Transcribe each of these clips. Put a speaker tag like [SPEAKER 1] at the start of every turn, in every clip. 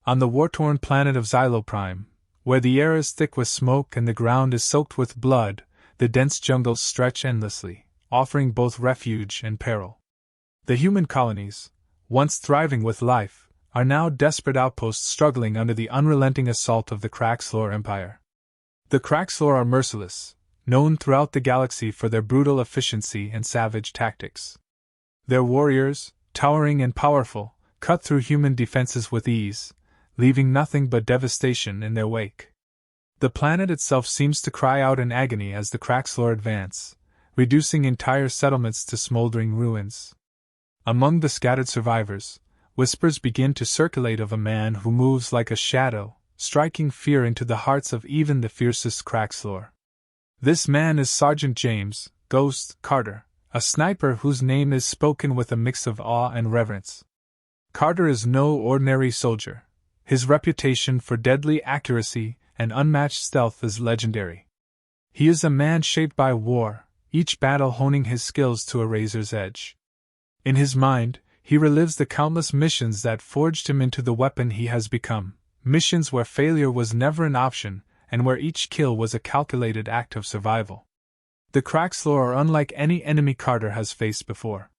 [SPEAKER 1] On the war-torn planet of Xyo Prime, where the air is thick with smoke and the ground is soaked with blood, the dense jungles stretch endlessly, offering both refuge and peril. The human colonies, once thriving with life, are now desperate outposts struggling under the unrelenting assault of the Kraxlor Empire. The Kraxlor are merciless, known throughout the galaxy for their brutal efficiency and savage tactics. Their warriors, towering and powerful, cut through human defenses with ease, leaving nothing but devastation in their wake. The planet itself seems to cry out in agony as the Kraxlor advance, reducing entire settlements to smoldering ruins. Among the scattered survivors, whispers begin to circulate of a man who moves like a shadow, striking fear into the hearts of even the fiercest Kraxlor. This man is Sergeant James Ghost Carter, a sniper whose name is spoken with a mix of awe and reverence. Carter is no ordinary soldier. His reputation for deadly accuracy and unmatched stealth is legendary. He is a man shaped by war, each battle honing his skills to a razor's edge. In his mind, he relives the countless missions that forged him into the weapon he has become, missions where failure was never an option and where each kill was a calculated act of survival. The Kraxlor are unlike any enemy Carter has faced before.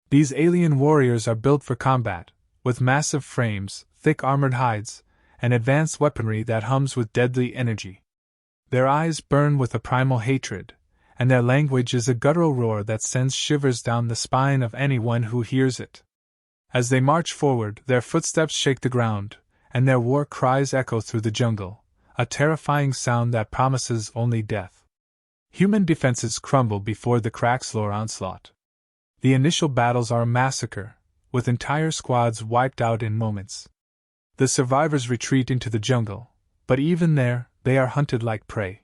[SPEAKER 1] These alien warriors are built for combat, with massive frames, thick armored hides, and advanced weaponry that hums with deadly energy. Their eyes burn with a primal hatred, and their language is a guttural roar that sends shivers down the spine of anyone who hears it. As they march forward, their footsteps shake the ground, and their war cries echo through the jungle, a terrifying sound that promises only death. Human defenses crumble before the Kraxlor onslaught. The initial battles are a massacre, with entire squads wiped out in moments. The survivors retreat into the jungle, but even there, they are hunted like prey.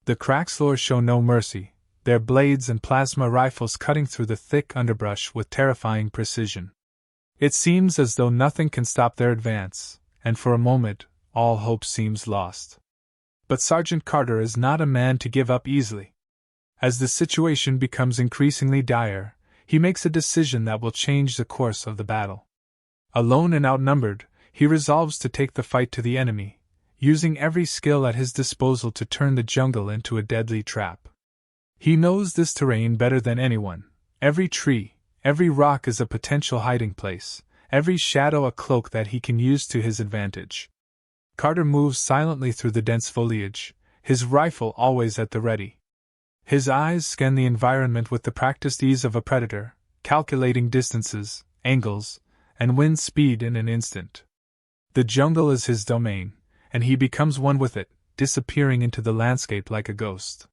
[SPEAKER 1] The Kraxlor show no mercy, their blades and plasma rifles cutting through the thick underbrush with terrifying precision. It seems as though nothing can stop their advance, and for a moment, all hope seems lost. But Sergeant Carter is not a man to give up easily. As the situation becomes increasingly dire, he makes a decision that will change the course of the battle. Alone and outnumbered, he resolves to take the fight to the enemy, using every skill at his disposal to turn the jungle into a deadly trap. He knows this terrain better than anyone. Every tree, every rock is a potential hiding place, every shadow a cloak that he can use to his advantage. Carter moves silently through the dense foliage, his rifle always at the ready. His eyes scan the environment with the practiced ease of a predator, calculating distances, angles, and wind speed in an instant. The jungle is his domain, and he becomes one with it, disappearing into the landscape like a ghost.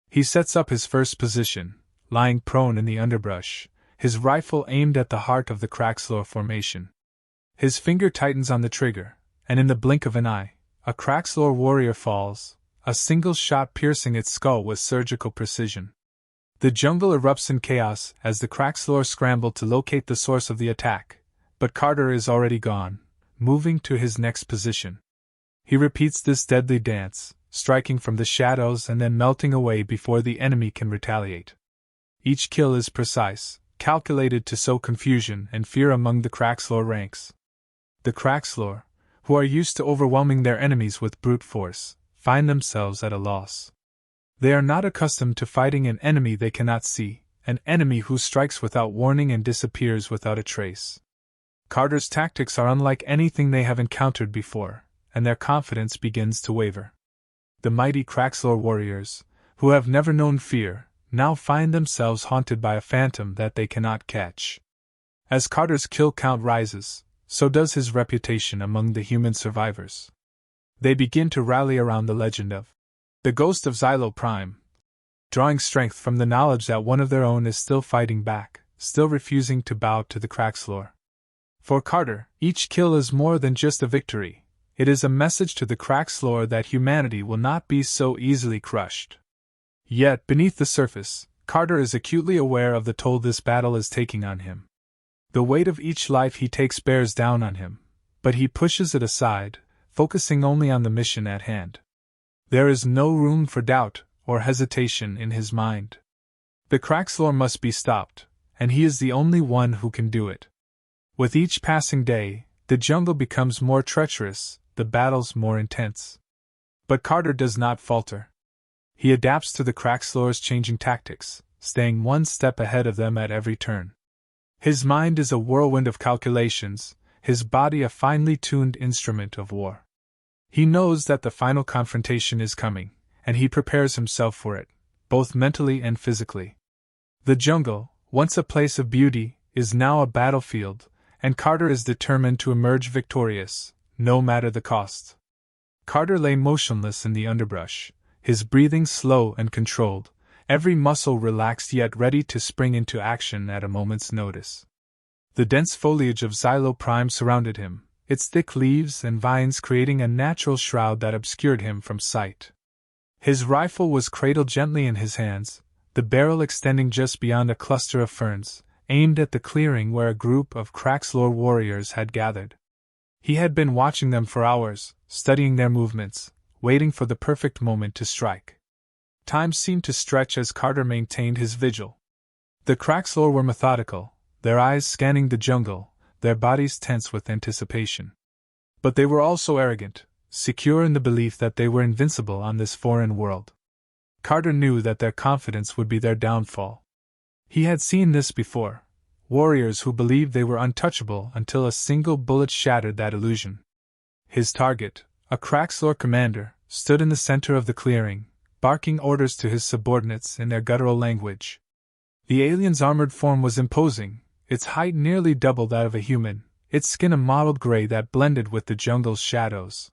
[SPEAKER 1] He sets up his first position, lying prone in the underbrush, his rifle aimed at the heart of the Kraxlor formation. His finger tightens on the trigger, and in the blink of an eye, a Kraxlor warrior falls, a single shot piercing its skull with surgical precision. The jungle erupts in chaos as the Kraxlor scramble to locate the source of the attack, but Carter is already gone, moving to his next position. He repeats this deadly dance, striking from the shadows and then melting away before the enemy can retaliate. Each kill is precise, calculated to sow confusion and fear among the Kraxlor ranks. The Kraxlor, who are used to overwhelming their enemies with brute force, find themselves at a loss. They are not accustomed to fighting an enemy they cannot see, an enemy who strikes without warning and disappears without a trace. Carter's tactics are unlike anything they have encountered before, and their confidence begins to waver. The mighty Kraxlor warriors, who have never known fear, now find themselves haunted by a phantom that they cannot catch. As Carter's kill count rises, so does his reputation among the human survivors. They begin to rally around the legend of the Ghost of Xyo Prime, drawing strength from the knowledge that one of their own is still fighting back, still refusing to bow to the Kraxlor. For Carter, each kill is more than just a victory. It is a message to the Kraxlor that humanity will not be so easily crushed. Yet, beneath the surface, Carter is acutely aware of the toll this battle is taking on him. The weight of each life he takes bears down on him, but he pushes it aside, focusing only on the mission at hand. There is no room for doubt or hesitation in his mind. The Kraxlor must be stopped, and he is the only one who can do it. With each passing day, the jungle becomes more treacherous, the battles more intense. But Carter does not falter. He adapts to the Crackslor's changing tactics, staying one step ahead of them at every turn. His mind is a whirlwind of calculations, his body a finely tuned instrument of war. He knows that the final confrontation is coming, and he prepares himself for it, both mentally and physically. The jungle, once a place of beauty, is now a battlefield, and Carter is determined to emerge victorious, no matter the cost. Carter lay motionless in the underbrush, his breathing slow and controlled, every muscle relaxed yet ready to spring into action at a moment's notice. The dense foliage of Xyo Prime surrounded him, its thick leaves and vines creating a natural shroud that obscured him from sight. His rifle was cradled gently in his hands, the barrel extending just beyond a cluster of ferns, aimed at the clearing where a group of Crackslor warriors had gathered. He had been watching them for hours, studying their movements, waiting for the perfect moment to strike. Time seemed to stretch as Carter maintained his vigil. The Crackslor were methodical, their eyes scanning the jungle, their bodies tense with anticipation. But they were also arrogant, secure in the belief that they were invincible on this foreign world. Carter knew that their confidence would be their downfall. He had seen this before, warriors who believed they were untouchable until a single bullet shattered that illusion. His target, a Crackslor commander, stood in the center of the clearing, barking orders to his subordinates in their guttural language. The alien's armored form was imposing, its height nearly double that of a human, its skin a mottled gray that blended with the jungle's shadows.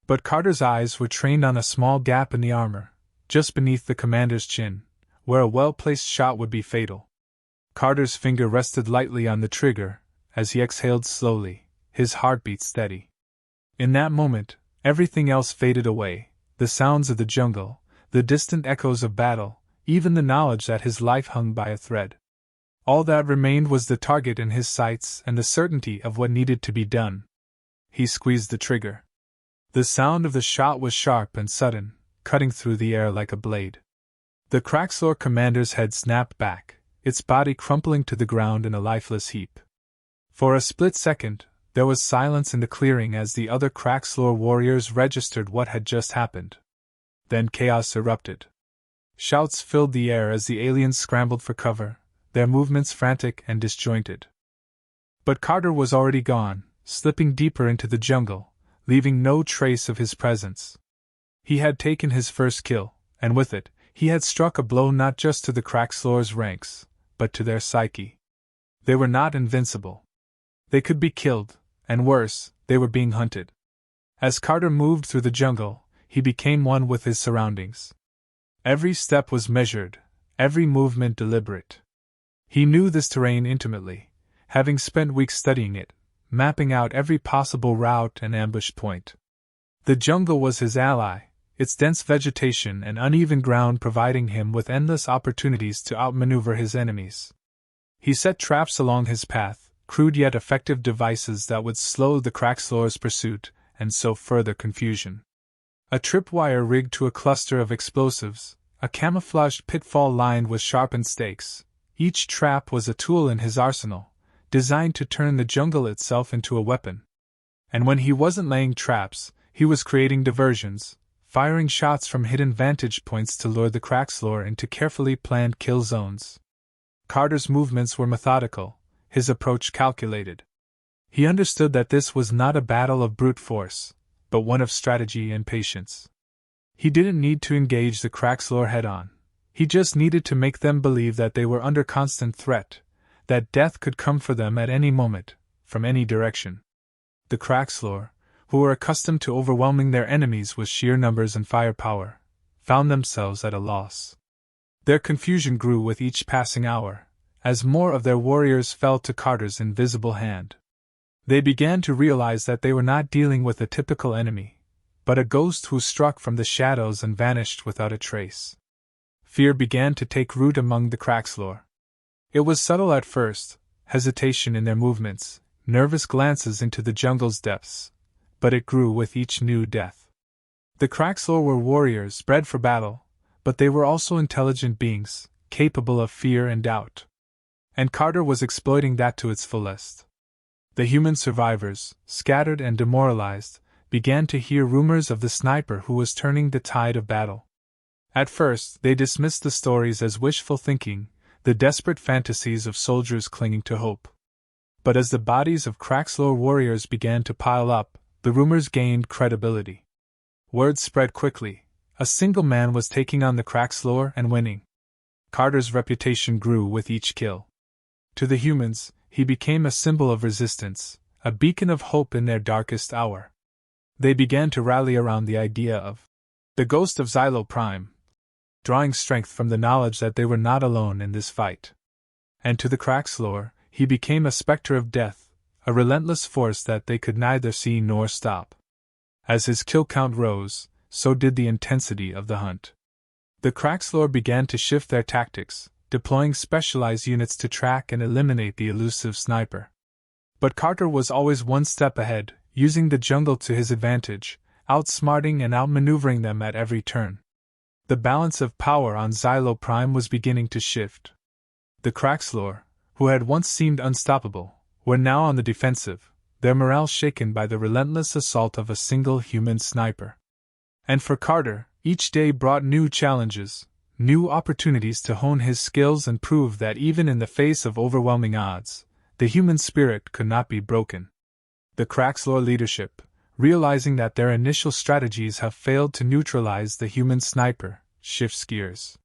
[SPEAKER 1] But Carter's eyes were trained on a small gap in the armor, just beneath the commander's chin, where a well-placed shot would be fatal. Carter's finger rested lightly on the trigger, as he exhaled slowly, his heartbeat steady. In that moment, everything else faded away, the sounds of the jungle, the distant echoes of battle, even the knowledge that his life hung by a thread. All that remained was the target in his sights and the certainty of what needed to be done. He squeezed the trigger. The sound of the shot was sharp and sudden, cutting through the air like a blade. The Crackslor commander's head snapped back, its body crumpling to the ground in a lifeless heap. For a split second, there was silence in the clearing as the other Crackslor warriors registered what had just happened. Then chaos erupted. Shouts filled the air as the aliens scrambled for cover, their movements frantic and disjointed. But Carter was already gone, slipping deeper into the jungle, leaving no trace of his presence. He had taken his first kill, and with it, he had struck a blow not just to the Crackslor's ranks, but to their psyche. They were not invincible. They could be killed, and worse, they were being hunted. As Carter moved through the jungle, he became one with his surroundings. Every step was measured, every movement deliberate. He knew this terrain intimately, having spent weeks studying it, mapping out every possible route and ambush point. The jungle was his ally, its dense vegetation and uneven ground providing him with endless opportunities to outmaneuver his enemies. He set traps along his path, crude yet effective devices that would slow the Crackslor's pursuit and sow further confusion. A tripwire rigged to a cluster of explosives, a camouflaged pitfall lined with sharpened stakes. Each trap was a tool in his arsenal, designed to turn the jungle itself into a weapon. And when he wasn't laying traps, he was creating diversions, firing shots from hidden vantage points to lure the Crackslor into carefully planned kill zones. Carter's movements were methodical, his approach calculated. He understood that this was not a battle of brute force, but one of strategy and patience. He didn't need to engage the Crackslor head-on. He just needed to make them believe that they were under constant threat, that death could come for them at any moment, from any direction. The Crackslor, who were accustomed to overwhelming their enemies with sheer numbers and firepower, found themselves at a loss. Their confusion grew with each passing hour, as more of their warriors fell to Carter's invisible hand. They began to realize that they were not dealing with a typical enemy, but a ghost who struck from the shadows and vanished without a trace. Fear began to take root among the Crackslor. It was subtle at first, hesitation in their movements, nervous glances into the jungle's depths, but it grew with each new death. The Crackslor were warriors bred for battle, but they were also intelligent beings, capable of fear and doubt. And Carter was exploiting that to its fullest. The human survivors, scattered and demoralized, began to hear rumors of the sniper who was turning the tide of battle. At first, they dismissed the stories as wishful thinking, the desperate fantasies of soldiers clinging to hope. But as the bodies of Craxlor warriors began to pile up, the rumors gained credibility. Word spread quickly. A single man was taking on the Craxlor and winning. Carter's reputation grew with each kill. To the humans, he became a symbol of resistance, a beacon of hope in their darkest hour. They began to rally around the idea of the ghost of Xyo Prime, drawing strength from the knowledge that they were not alone in this fight. And to the Craxlor, he became a specter of death, a relentless force that they could neither see nor stop. As his kill count rose, so did the intensity of the hunt. The Craxlor began to shift their tactics, deploying specialized units to track and eliminate the elusive sniper. But Carter was always one step ahead, using the jungle to his advantage, outsmarting and outmaneuvering them at every turn. The balance of power on Xyo Prime was beginning to shift. The Craxlor, who had once seemed unstoppable, were now on the defensive, their morale shaken by the relentless assault of a single human sniper. And for Carter, each day brought new challenges, new opportunities to hone his skills and prove that even in the face of overwhelming odds, the human spirit could not be broken. The Craxlor leadership, realizing that their initial strategies have failed to neutralize the human sniper, shifts gears.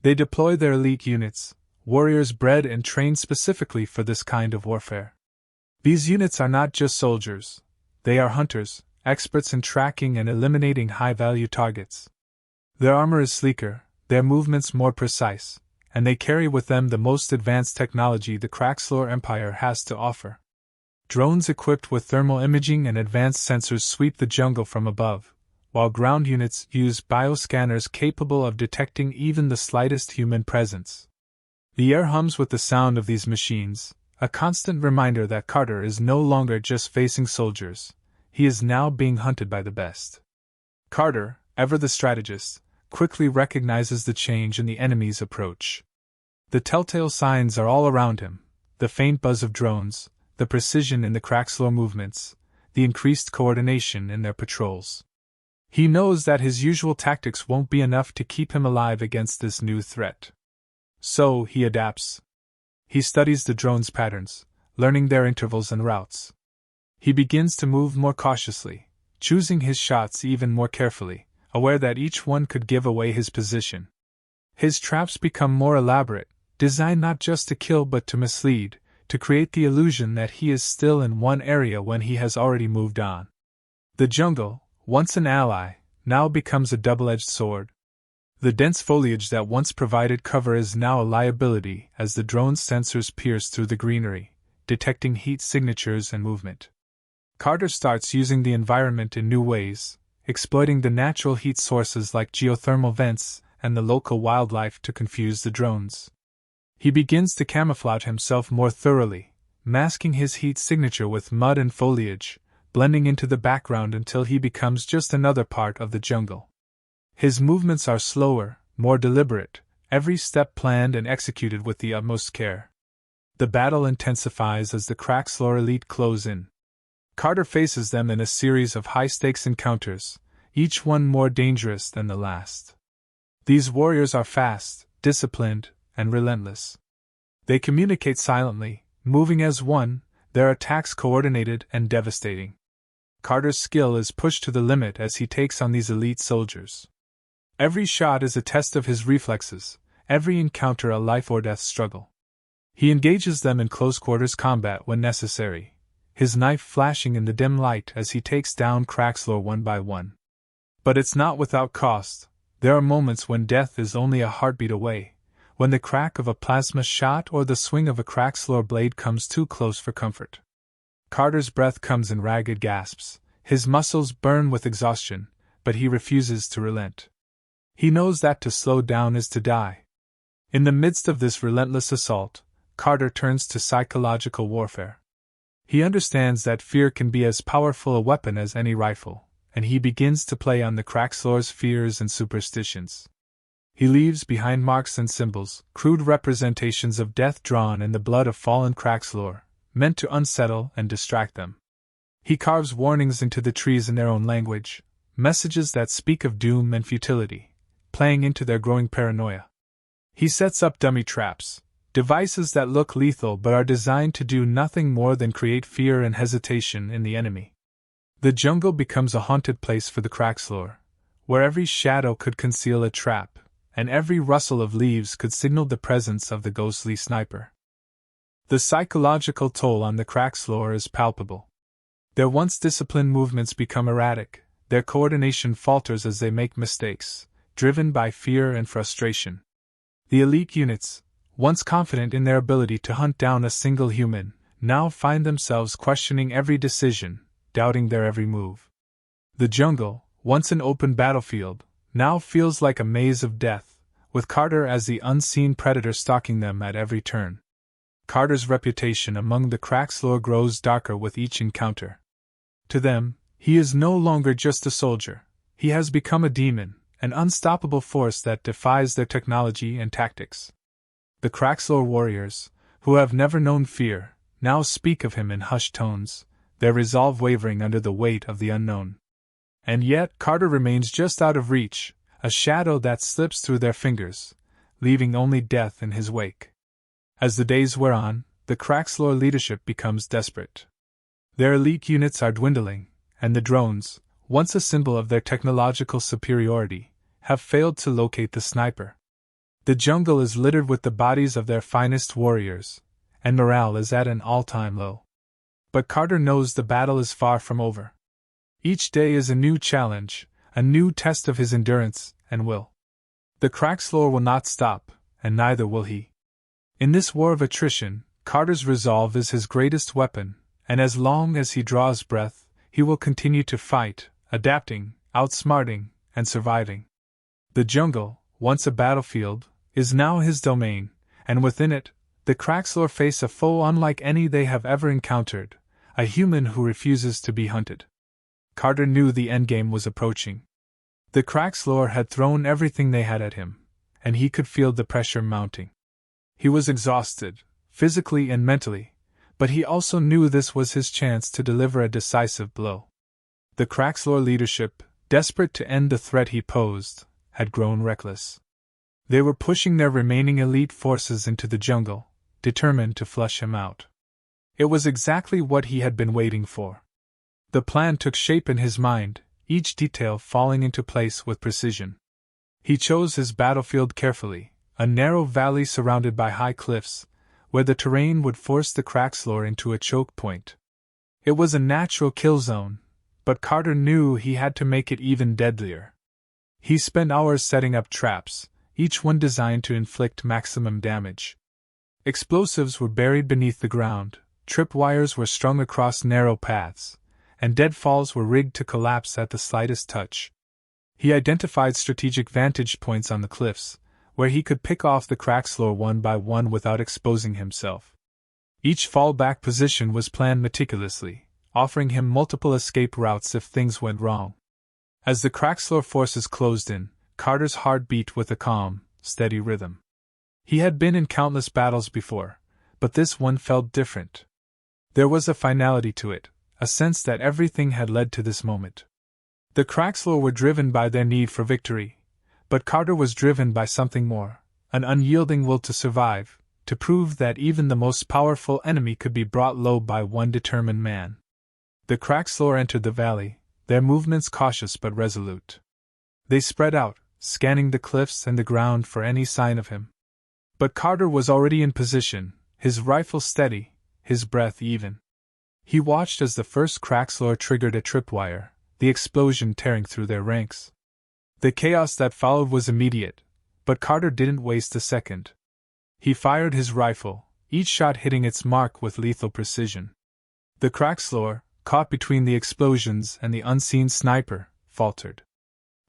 [SPEAKER 1] They deploy their elite units, warriors bred and trained specifically for this kind of warfare. These units are not just soldiers, they are hunters, experts in tracking and eliminating high-value targets. Their armor is sleeker, their movements more precise, and they carry with them the most advanced technology the Craxlor Empire has to offer. Drones equipped with thermal imaging and advanced sensors sweep the jungle from above, while ground units use bioscanners capable of detecting even the slightest human presence. The air hums with the sound of these machines, a constant reminder that Carter is no longer just facing soldiers, he is now being hunted by the best. Carter, ever the strategist, quickly recognizes the change in the enemy's approach. The telltale signs are all around him, the faint buzz of drones, the precision in the Craxlor movements, the increased coordination in their patrols. He knows that his usual tactics won't be enough to keep him alive against this new threat. So he adapts. He studies the drones' patterns, learning their intervals and routes. He begins to move more cautiously, choosing his shots even more carefully, aware that each one could give away his position. His traps become more elaborate, designed not just to kill but to mislead, to create the illusion that he is still in one area when he has already moved on. The jungle, once an ally, now becomes a double-edged sword. The dense foliage that once provided cover is now a liability as the drone's sensors pierce through the greenery, detecting heat signatures and movement. Carter starts using the environment in new ways, exploiting the natural heat sources like geothermal vents and the local wildlife to confuse the drones. He begins to camouflage himself more thoroughly, masking his heat signature with mud and foliage, blending into the background until he becomes just another part of the jungle. His movements are slower, more deliberate, every step planned and executed with the utmost care. The battle intensifies as the Craxlor elite close in. Carter faces them in a series of high-stakes encounters, each one more dangerous than the last. These warriors are fast, disciplined, and relentless. They communicate silently, moving as one, their attacks coordinated and devastating. Carter's skill is pushed to the limit as he takes on these elite soldiers. Every shot is a test of his reflexes, every encounter a life-or-death struggle. He engages them in close-quarters combat when necessary, his knife flashing in the dim light as he takes down Craxlor one by one. But it's not without cost. There are moments when death is only a heartbeat away, when the crack of a plasma shot or the swing of a Craxlor blade comes too close for comfort. Carter's breath comes in ragged gasps, his muscles burn with exhaustion, but he refuses to relent. He knows that to slow down is to die. In the midst of this relentless assault, Carter turns to psychological warfare. He understands that fear can be as powerful a weapon as any rifle, and he begins to play on the Craxlor's fears and superstitions. He leaves behind marks and symbols, crude representations of death drawn in the blood of fallen Craxlor, meant to unsettle and distract them. He carves warnings into the trees in their own language, messages that speak of doom and futility, playing into their growing paranoia. He sets up dummy traps, devices that look lethal but are designed to do nothing more than create fear and hesitation in the enemy. The jungle becomes a haunted place for the Kraxlor, where every shadow could conceal a trap, and every rustle of leaves could signal the presence of the ghostly sniper. The psychological toll on the Kraxlor is palpable. Their once disciplined movements become erratic, their coordination falters as they make mistakes, driven by fear and frustration. The elite units, once confident in their ability to hunt down a single human, now find themselves questioning every decision, doubting their every move. The jungle, once an open battlefield, now feels like a maze of death, with Carter as the unseen predator stalking them at every turn. Carter's reputation among the Kraxlor grows darker with each encounter. To them, he is no longer just a soldier, he has become a demon, an unstoppable force that defies their technology and tactics. The Kraxlor warriors, who have never known fear, now speak of him in hushed tones, their resolve wavering under the weight of the unknown. And yet Carter remains just out of reach, a shadow that slips through their fingers, leaving only death in his wake. As the days wear on, the Kraxlor leadership becomes desperate. Their elite units are dwindling, and the drones, once a symbol of their technological superiority, have failed to locate the sniper. The jungle is littered with the bodies of their finest warriors, and morale is at an all-time low. But Carter knows the battle is far from over. Each day is a new challenge, a new test of his endurance and will. The Kraxlor will not stop, and neither will he. In this war of attrition, Carter's resolve is his greatest weapon, and as long as he draws breath, he will continue to fight, adapting, outsmarting, and surviving. The jungle, once a battlefield, is now his domain, and within it, the Kraxlor face a foe unlike any they have ever encountered, a human who refuses to be hunted. Carter knew the endgame was approaching. The Kraxlor had thrown everything they had at him, and he could feel the pressure mounting. He was exhausted, physically and mentally, but he also knew this was his chance to deliver a decisive blow. The Kraxlor leadership, desperate to end the threat he posed, had grown reckless. They were pushing their remaining elite forces into the jungle, determined to flush him out. It was exactly what he had been waiting for. The plan took shape in his mind, each detail falling into place with precision. He chose his battlefield carefully, a narrow valley surrounded by high cliffs, where the terrain would force the Kraxlor into a choke point. It was a natural kill zone, but Carter knew he had to make it even deadlier. He spent hours setting up traps, each one designed to inflict maximum damage. Explosives were buried beneath the ground, tripwires were strung across narrow paths, and deadfalls were rigged to collapse at the slightest touch. He identified strategic vantage points on the cliffs, where he could pick off the Kraxlor one by one without exposing himself. Each fallback position was planned meticulously, offering him multiple escape routes if things went wrong. As the Kraxlor forces closed in, Carter's heart beat with a calm, steady rhythm. He had been in countless battles before, but this one felt different. There was a finality to it, a sense that everything had led to this moment. The Kraxlor were driven by their need for victory, but Carter was driven by something more, an unyielding will to survive, to prove that even the most powerful enemy could be brought low by one determined man. The Kraxlor entered the valley, their movements cautious but resolute. They spread out, scanning the cliffs and the ground for any sign of him. But Carter was already in position, his rifle steady, his breath even. He watched as the first Kraxlor triggered a tripwire, the explosion tearing through their ranks. The chaos that followed was immediate, but Carter didn't waste a second. He fired his rifle, each shot hitting its mark with lethal precision. The Kraxlor, caught between the explosions and the unseen sniper, faltered.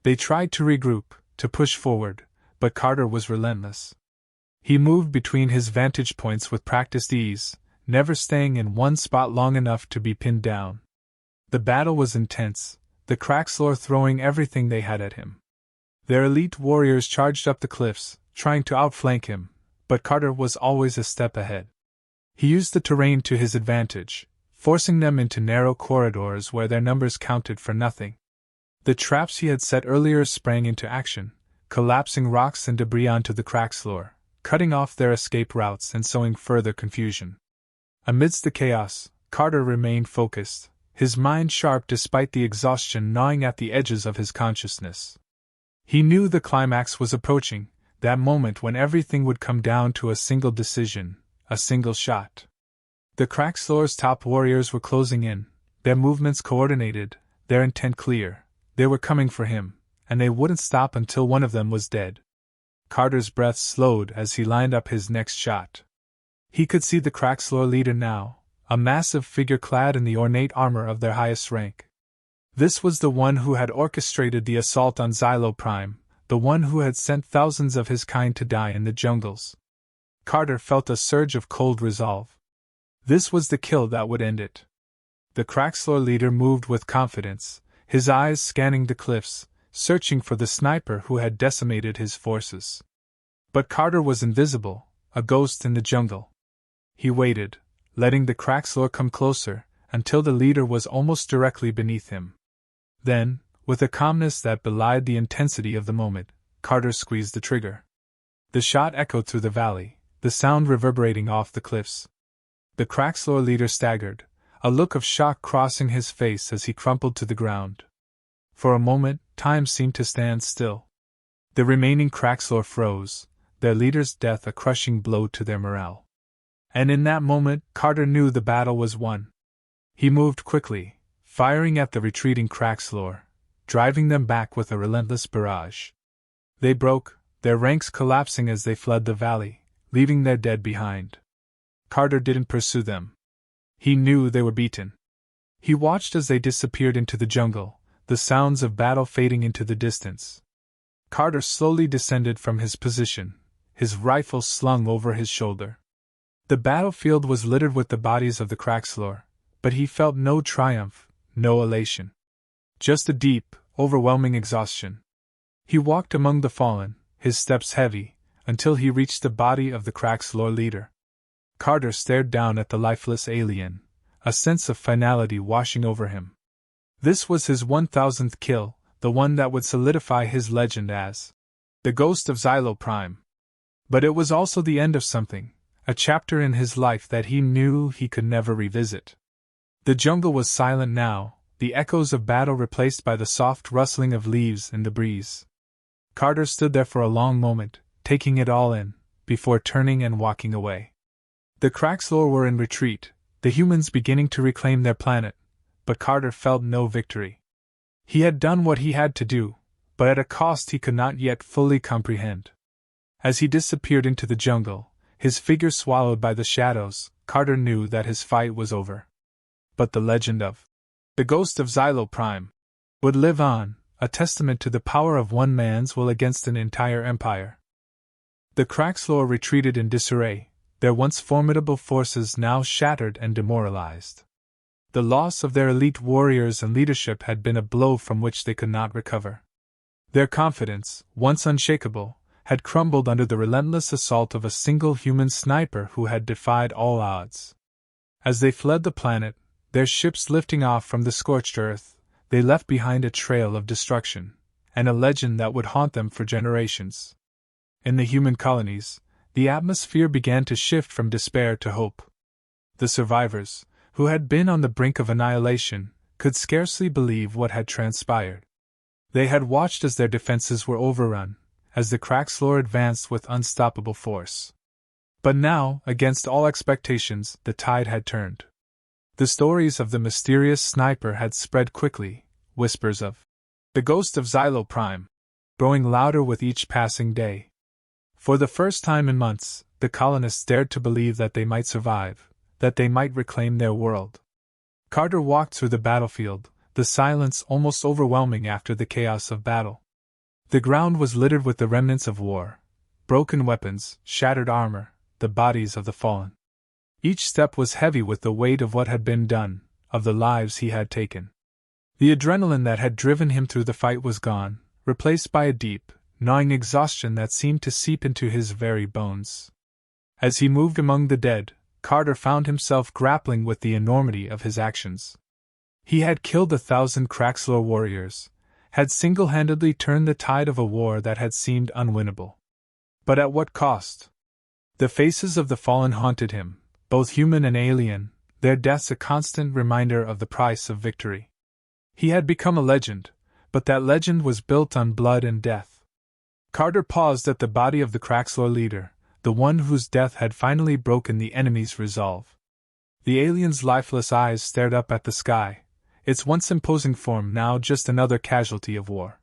[SPEAKER 1] They tried to regroup, to push forward, but Carter was relentless. He moved between his vantage points with practiced ease, never staying in one spot long enough to be pinned down. The battle was intense, the Kraxlor throwing everything they had at him. Their elite warriors charged up the cliffs, trying to outflank him, but Carter was always a step ahead. He used the terrain to his advantage, forcing them into narrow corridors where their numbers counted for nothing. The traps he had set earlier sprang into action, collapsing rocks and debris onto the crack's floor, cutting off their escape routes and sowing further confusion. Amidst the chaos, Carter remained focused, his mind sharp despite the exhaustion gnawing at the edges of his consciousness. He knew the climax was approaching, that moment when everything would come down to a single decision, a single shot. The crack's floor's top warriors were closing in, their movements coordinated, their intent clear. They were coming for him, and they wouldn't stop until one of them was dead. Carter's breath slowed as he lined up his next shot. He could see the crack's floor leader now, a massive figure clad in the ornate armor of their highest rank. This was the one who had orchestrated the assault on Xyo Prime, the one who had sent thousands of his kind to die in the jungles. Carter felt a surge of cold resolve. This was the kill that would end it. The crack's floor leader moved with confidence, his eyes scanning the cliffs, searching for the sniper who had decimated his forces. But Carter was invisible, a ghost in the jungle. He waited, letting the crack's floor come closer, until the leader was almost directly beneath him. Then, with a calmness that belied the intensity of the moment, Carter squeezed the trigger. The shot echoed through the valley, the sound reverberating off the cliffs. The crack's floor leader staggered, a look of shock crossing his face as he crumpled to the ground. For a moment, time seemed to stand still. The remaining crack's floor froze, their leader's death a crushing blow to their morale. And in that moment, Carter knew the battle was won. He moved quickly, firing at the retreating crack's floor, driving them back with a relentless barrage. They broke, their ranks collapsing as they fled the valley, leaving their dead behind. Carter didn't pursue them. He knew they were beaten. He watched as they disappeared into the jungle, the sounds of battle fading into the distance. Carter slowly descended from his position, his rifle slung over his shoulder. The battlefield was littered with the bodies of the crack's floor, but he felt no triumph, no elation. Just a deep, overwhelming exhaustion. He walked among the fallen, his steps heavy, until he reached the body of the crack's floor leader. Carter stared down at the lifeless alien, a sense of finality washing over him. This was his 1000th kill, the one that would solidify his legend as the Ghost of Xyo Prime. But it was also the end of something, a chapter in his life that he knew he could never revisit. The jungle was silent now, the echoes of battle replaced by the soft rustling of leaves in the breeze. Carter stood there for a long moment, taking it all in, before turning and walking away. The crack's floor were in retreat, the humans beginning to reclaim their planet, but Carter felt no victory. He had done what he had to do, but at a cost he could not yet fully comprehend. As he disappeared into the jungle, his figure swallowed by the shadows, Carter knew that his fight was over. But the legend of the Ghost of Xyo Prime would live on, a testament to the power of one man's will against an entire empire. The crack's floor retreated in disarray, their once formidable forces now shattered and demoralized. The loss of their elite warriors and leadership had been a blow from which they could not recover. Their confidence, once unshakable, had crumbled under the relentless assault of a single human sniper who had defied all odds. As they fled the planet, their ships lifting off from the scorched earth, they left behind a trail of destruction, and a legend that would haunt them for generations. In the human colonies, the atmosphere began to shift from despair to hope. The survivors, who had been on the brink of annihilation, could scarcely believe what had transpired. They had watched as their defenses were overrun, as the crack's floor advanced with unstoppable force. But now, against all expectations, the tide had turned. The stories of the mysterious sniper had spread quickly, whispers of the Ghost of Xyo Prime, growing louder with each passing day. For the first time in months, the colonists dared to believe that they might survive, that they might reclaim their world. Carter walked through the battlefield, the silence almost overwhelming after the chaos of battle. The ground was littered with the remnants of war, broken weapons, shattered armor, the bodies of the fallen. Each step was heavy with the weight of what had been done, of the lives he had taken. The adrenaline that had driven him through the fight was gone, replaced by a deep, gnawing exhaustion that seemed to seep into his very bones. As he moved among the dead, Carter found himself grappling with the enormity of his actions. He had killed 1,000 Xyo warriors, had single-handedly turned the tide of a war that had seemed unwinnable. But at what cost? The faces of the fallen haunted him, both human and alien, their deaths a constant reminder of the price of victory. He had become a legend, but that legend was built on blood and death. Carter paused at the body of the Xyo leader, the one whose death had finally broken the enemy's resolve. The alien's lifeless eyes stared up at the sky, its once imposing form now just another casualty of war.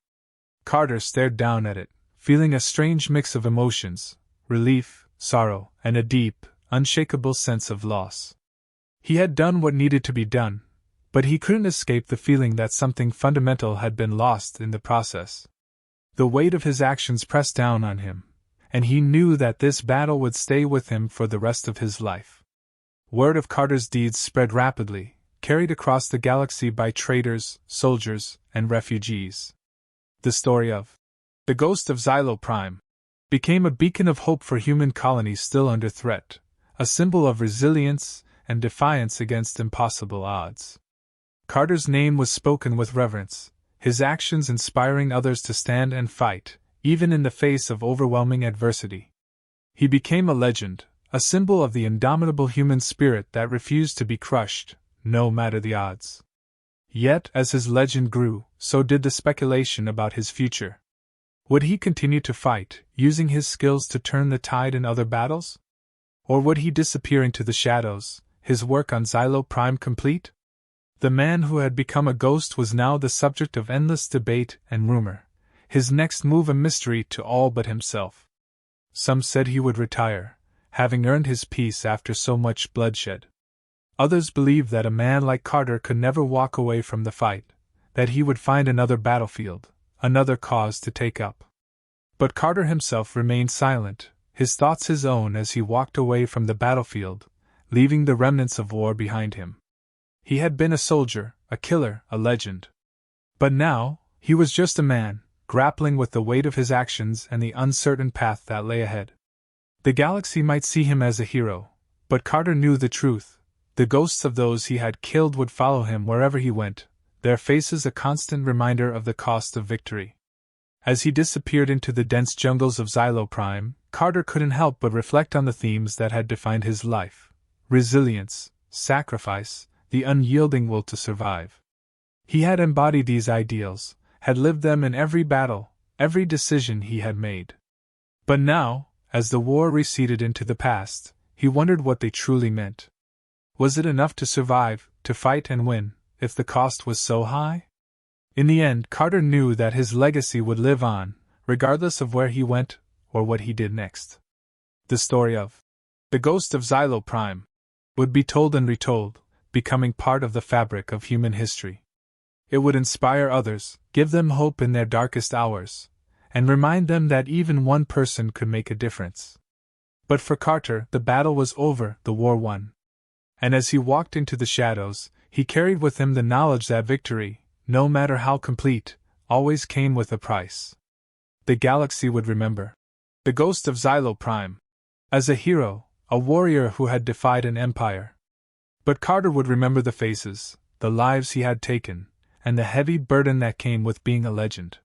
[SPEAKER 1] Carter stared down at it, feeling a strange mix of emotions, relief, sorrow, and a deep, unshakable sense of loss. He had done what needed to be done, but he couldn't escape the feeling that something fundamental had been lost in the process. The weight of his actions pressed down on him, and he knew that this battle would stay with him for the rest of his life. Word of Carter's deeds spread rapidly, carried across the galaxy by traders, soldiers, and refugees. The story of the ghost of Xyo Prime became a beacon of hope for human colonies still under threat, a symbol of resilience and defiance against impossible odds. Carter's name was spoken with reverence, his actions inspiring others to stand and fight, even in the face of overwhelming adversity. He became a legend, a symbol of the indomitable human spirit that refused to be crushed, no matter the odds. Yet, as his legend grew, so did the speculation about his future. Would he continue to fight, using his skills to turn the tide in other battles? Or would he disappear into the shadows, his work on Xyo Prime complete? The man who had become a ghost was now the subject of endless debate and rumor, his next move a mystery to all but himself. Some said he would retire, having earned his peace after so much bloodshed. Others believed that a man like Carter could never walk away from the fight, that he would find another battlefield, another cause to take up. But Carter himself remained silent, his thoughts his own as he walked away from the battlefield, leaving the remnants of war behind him. He had been a soldier, a killer, a legend. But now, he was just a man, grappling with the weight of his actions and the uncertain path that lay ahead. The galaxy might see him as a hero, but Carter knew the truth. The ghosts of those he had killed would follow him wherever he went, their faces a constant reminder of the cost of victory. As he disappeared into the dense jungles of Xyo Prime, Carter couldn't help but reflect on the themes that had defined his life: resilience, sacrifice, the unyielding will to survive. He had embodied these ideals, had lived them in every battle, every decision he had made. But now, as the war receded into the past, he wondered what they truly meant. Was it enough to survive, to fight and win, if the cost was so high? In the end, Carter knew that his legacy would live on, regardless of where he went or what he did next. The story of the ghost of Xyo Prime would be told and retold, becoming part of the fabric of human history. It would inspire others, give them hope in their darkest hours, and remind them that even one person could make a difference. But for Carter, the battle was over, the war won. And as he walked into the shadows, he carried with him the knowledge that victory, no matter how complete, always came with a price. The galaxy would remember the ghost of Xyo Prime as a hero, a warrior who had defied an empire. But Carter would remember the faces, the lives he had taken, and the heavy burden that came with being a legend.